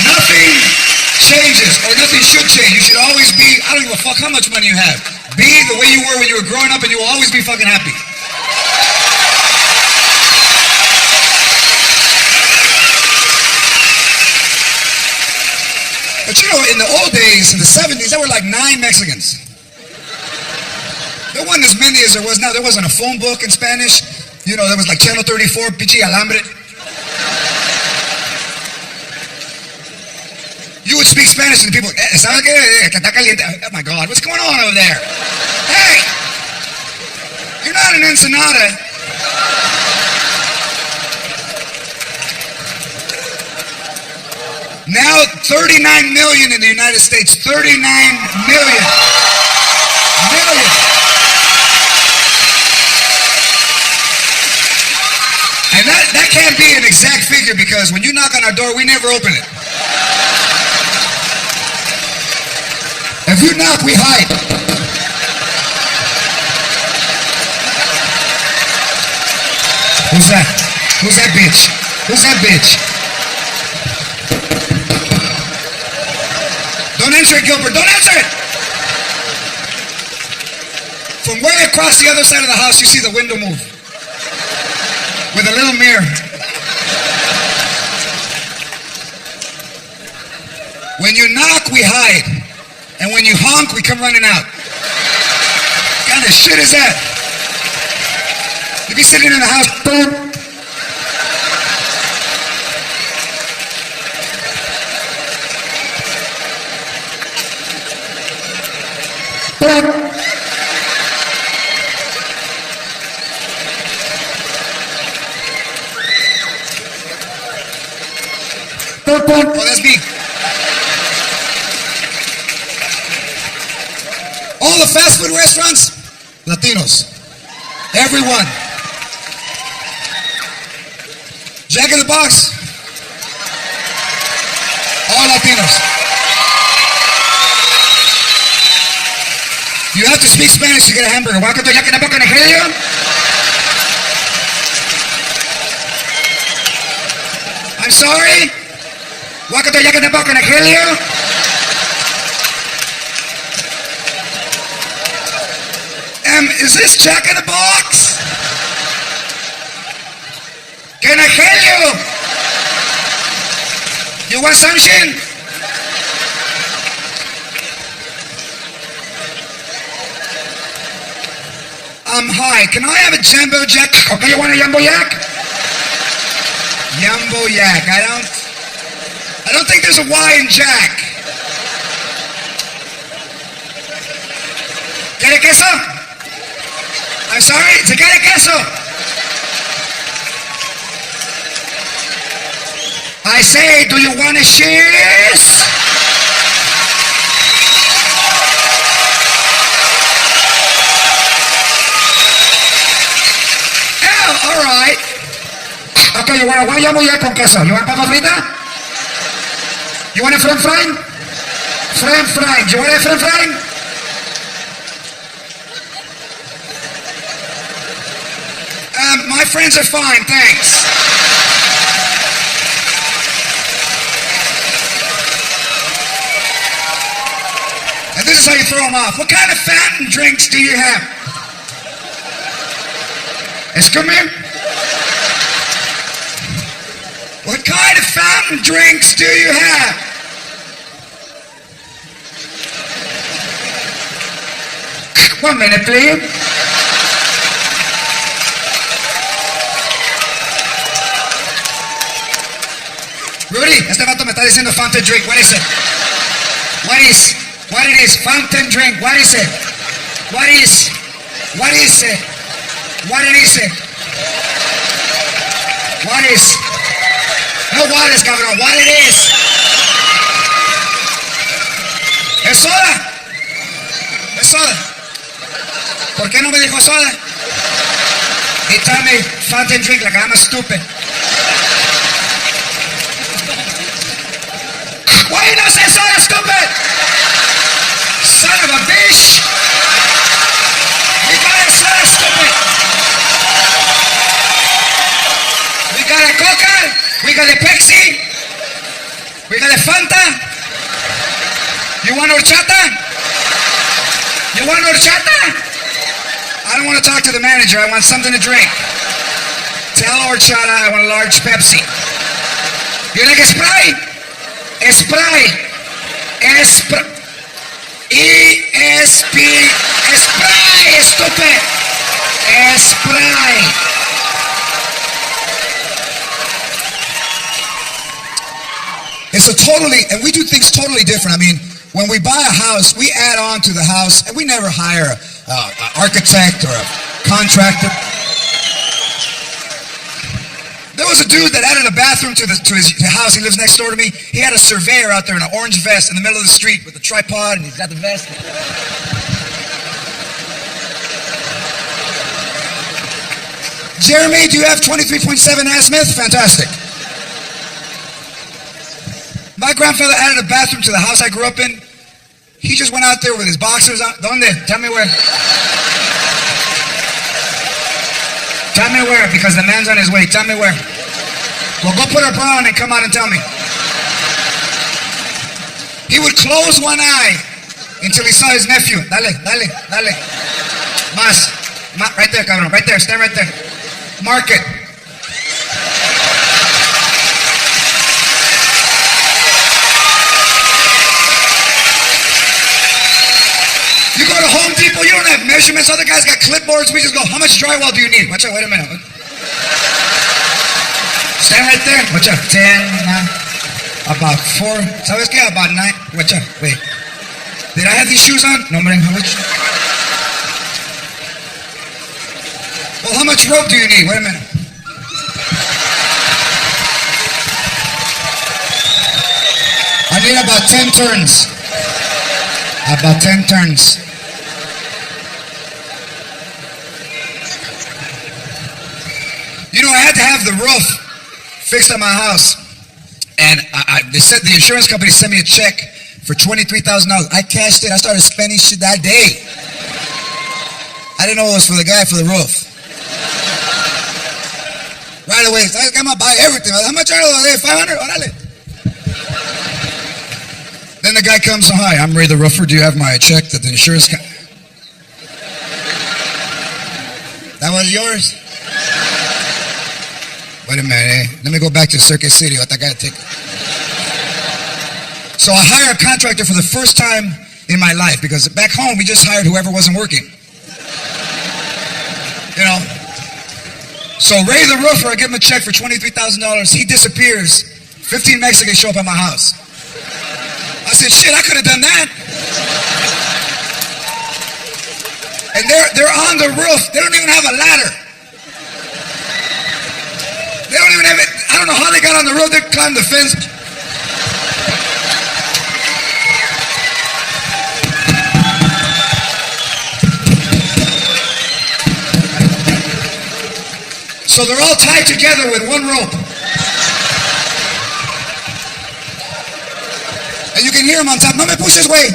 Nothing changes, or nothing should change. You should always be, I don't give a fuck how much money you have. Be the way you were when you were growing up, and you will always be fucking happy. But you know, in the old days, in the 70s, there were like 9 Mexicans. There wasn't as many as there was now. There wasn't a phone book in Spanish. You know, there was like Channel 34, Pichi Alambre. You would speak Spanish and people, ¿sabes qué? Que está caliente. Oh my God, what's going on over there? Hey, you're not an Ensenada. Now 39 million in the United States. 39 million. And that can't be an exact figure because when you knock on our door, we never open it. If you knock, we hide. Who's that? Who's that bitch? Who's that bitch? Don't answer it, Gilbert. Don't answer it! From way across the other side of the house, you see the window move. With a little mirror. When you knock, we hide. And when you honk, we come running out. What kind of shit is that? You be sitting in the house, boom. Oh, that's me. All the fast food restaurants, Latinos. Everyone. Jack in the Box, all Latinos. You have to speak Spanish to get a hamburger. Welcome to Jack in the Box, Nigeria. I'm sorry. Welcome to Jack in the Box, Nigeria. Is this Jack in the Box? Can I hear you? You want something? Hi. Can I have a Jumbo Jack? Okay, you want a Jumbo Jack? Jumbo Jack. I don't think there's a Y in Jack. ¿Quiere queso? I'm sorry, ¿se quiere queso? I say, do you want a cheese? Oh, all right. Okay, you want a Jumbo Jack con queso? You want papa frita? You want a french fry? French fry. Do you want a french fry? My friends are fine, thanks. And this is how you throw them off. What kind of fountain drinks do you have? Excuse me? What kind of fountain drinks do you have? One minute, please. Rudy, este vato me está diciendo fountain drink. What is it? What it is? Fountain drink. What is it? What is it? What it is? What is? No what is, cabrón. What it is? Es soda. Es soda. ¿Por qué no me dijo soda? He told me fountain drink like I'm a stupid. Why you not say soda, stupid? Son of a bitch! We got a soda, stupid! We got a Coca, we got a Pepsi, we got a Fanta. You want horchata? You want horchata? I don't want to talk to the manager, I want something to drink. Tell horchata I want a large Pepsi. You like a Sprite? Spray, E-S-P, spray, stupid, spray. It's a totally, and we do things totally different. I mean, when we buy a house, we add on to the house, and we never hire an architect or a contractor. There was a dude that added a bathroom to his house. He lives next door to me. He had a surveyor out there in an orange vest in the middle of the street with a tripod, and he's got the vest. Jeremy, do you have 23.7 azimuth? Fantastic. My grandfather added a bathroom to the house I grew up in. He just went out there with his boxers on. ¿Dónde? Tell me where. Tell me where, because the man's on his way. Tell me where. Well, go put a bra on and come out and tell me. He would close one eye until he saw his nephew. Dale, dale, dale. Más. Right there, cabrón. Right there. Stand right there. Mark it. You go to Home Depot, you don't have measurements. Other guys got clipboards. We just go, how much drywall do you need? Watch out, wait a minute. Stand right there. Watch out. 10, 9, about 4. ¿Sabes qué? About 9. Watch out. Wait. Did I have these shoes on? No, hombre. How much? Well, how much rope do you need? Wait a minute. I need about 10 turns. About 10 turns. You know, I had to have the roof fixed on my house. And they said the insurance company sent me a check for $23,000. I cashed it. I started spending shit that day. I didn't know it was for the guy for the roof. Right away, I'm going to buy everything. How much are they? 500? Orale. Then the guy comes, hi, I'm Ray the Roofer. Do you have my check that the insurance company... That was yours? Wait a minute. Let me go back to Circuit City. I got to take it. So I hire a contractor for the first time in my life because back home we just hired whoever wasn't working. You know? So Ray the Roofer, I give him a check for $23,000. He disappears. 15 Mexicans show up at my house. I said, shit, I could have done that. And they're on the roof. They don't even have a ladder. They don't even have it. I don't know how they got on the roof. They climbed the fence. So they're all tied together with one rope. And you can hear them on top. No me pushes, güey.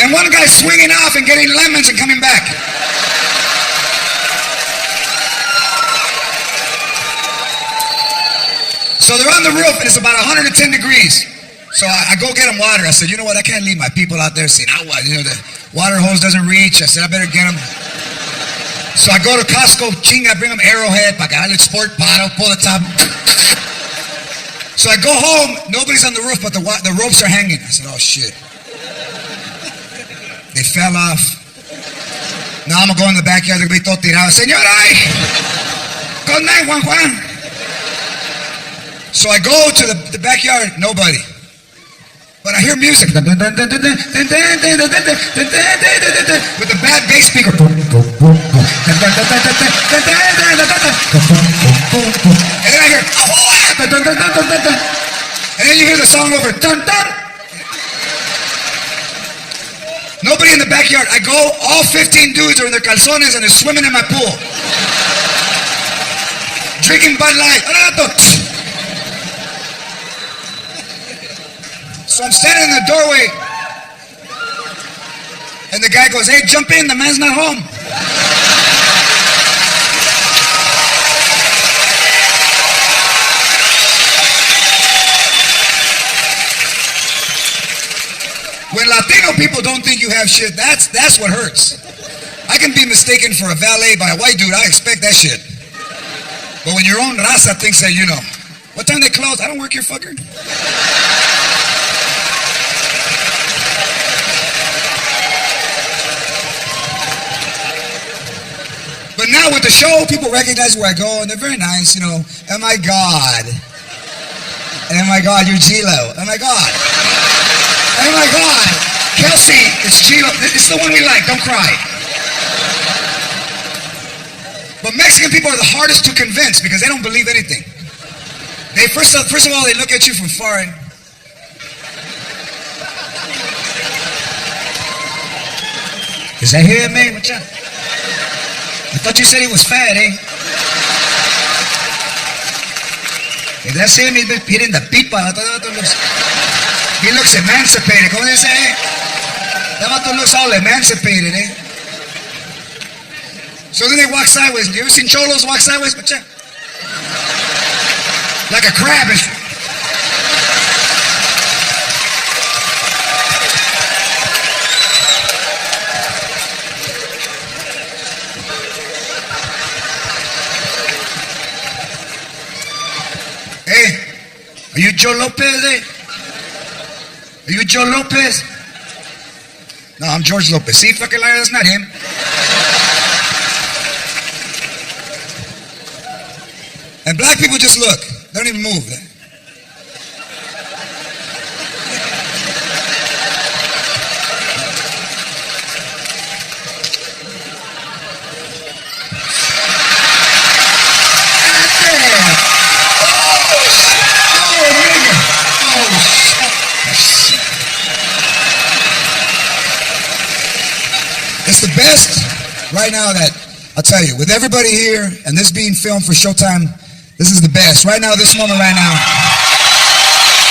And one guy swinging off and getting lemons and coming back. So they're on the roof and it's about 110 degrees. So I go get them water. I said, you know what? I can't leave my people out there saying, you know, the water hose doesn't reach. I said, I better get them. So I go to Costco, I bring them Arrowhead, pagarle sport bottle, pull the top. So I go home, nobody's on the roof, but the ropes are hanging. I said, oh shit. They fell off. Now I'm gonna go in the backyard, they're gonna be todo tirado. Señora, call 911. So I go to the backyard, nobody. But I hear music. With the bad bass speaker. And then I hear, and then you hear the song over. Nobody in the backyard. I go, all 15 dudes are in their calzones and they're swimming in my pool. Drinking Bud Light. So I'm standing in the doorway, and the guy goes, hey, jump in, the man's not home. When Latino people don't think you have shit, that's what hurts. I can be mistaken for a valet by a white dude, I expect that shit. But when your own raza thinks that, you know, what time they close? I don't work here, fucker. But now now with the show, people recognize where I go, and they're very nice, you know. Oh my God. Oh my God, you're G-Lo. Oh my God. Oh my God. Kelsey, it's G-Lo. It's the one we like. Don't cry. But Mexican people are the hardest to convince because they don't believe anything. They first of all, they look at you from far and is that him, man? What's up? I thought you said he was fat, eh? If that's him, he's been hitting the pipa. He looks emancipated. ¿Cómo dice? That vato looks all emancipated, eh? So then they walk sideways. You ever seen cholos walk sideways? What's up? Like a crab. Hey, are you Joe Lopez, eh? Are you Joe Lopez? No, I'm George Lopez. See, fucking liar, that's not him. And black people just look. They don't even move. It's the best right now that, I'll tell you, with everybody here and this being filmed for Showtime, this is the best. Right now, this moment right now,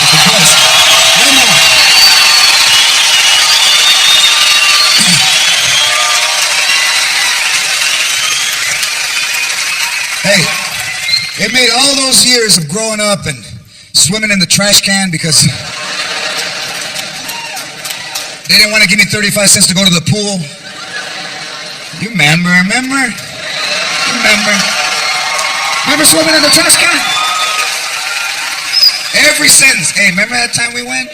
it's the best. Right now. Hey, it made all those years of growing up and swimming in the trash can because they didn't want to give me 35 cents to go to the pool. You remember? Remember swimming in the trash can? Every sentence. Hey, remember that time we went?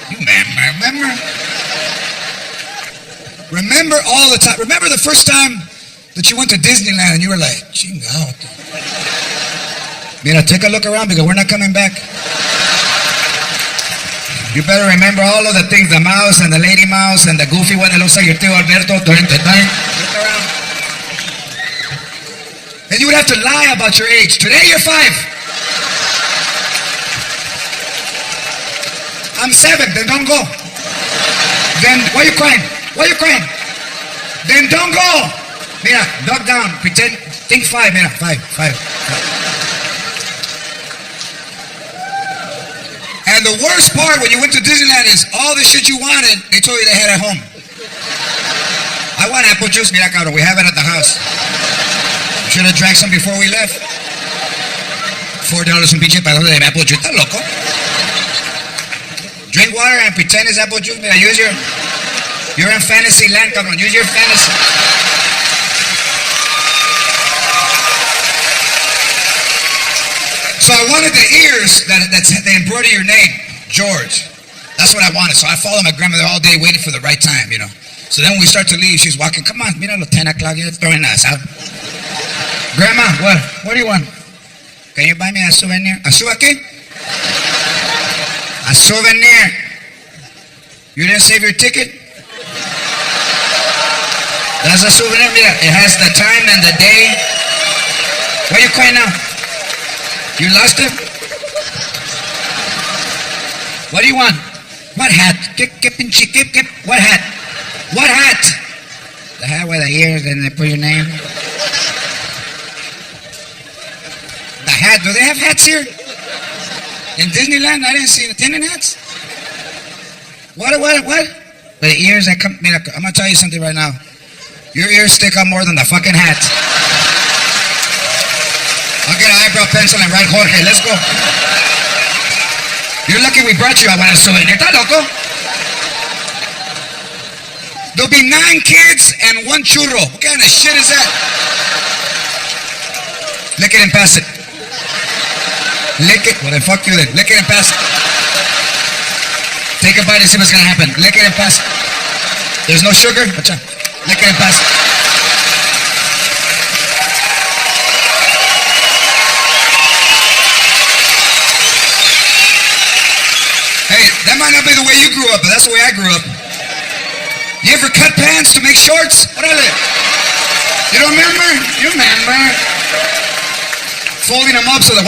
You remember? Remember all the time. Remember the first time that you went to Disneyland and you were like, chingao. Mira, take a look around because we're not coming back. You better remember all of the things, the mouse and the lady mouse and the goofy one that looks like your Tio Alberto. Look around. And you would have to lie about your age. Today you're 5. I'm 7, then don't go. Then, why are you crying? Then don't go. Mira, duck down, pretend, think 5, mira, 5. And the worst part when you went to Disneyland is all the shit you wanted, they told you they had at home. I want apple juice, mira cabrón, we have it at the house. Should have drank some before we left. $4 un pinche pedón de apple juice. ¿Estás loco? Drink water and pretend it's apple juice. Mira, you're in fantasy land, cabrón. Use your fantasy. So I wanted the ears that they embroider your name, George. That's what I wanted. So I followed my grandmother all day waiting for the right time, you know. So then when we start to leave, she's walking. Come on, mira, 10 o'clock, you're throwing us out. Grandma, what do you want? Can you buy me a souvenir? ¿A qué? A souvenir. You didn't save your ticket? That's a souvenir. Mira, it has the time and the day. Why are you crying now? You lost it? What do you want? What hat? What hat? What hat? The hat with the ears and they put your name. The hat. Do they have hats here? In Disneyland? I didn't see the tinted hats. What? The ears that come. I'm gonna tell you something right now. Your ears stick out more than the fucking hat. I'll get an eyebrow pencil and write Jorge. Let's go. You're lucky we brought you. I want a souvenir. ¿Estás loco? There'll be 9 kids and 1 churro. What kind of shit is that? Lick it and pass it. Lick it. Well, then fuck you then. Lick it and pass it. Take a bite and see what's gonna happen. Lick it and pass it. There's no sugar? Watch out. Lick it and pass it. might not be the way you grew up, but that's the way I grew up. You ever cut pants to make shorts? Órale. You don't remember? You remember? Folding them up so the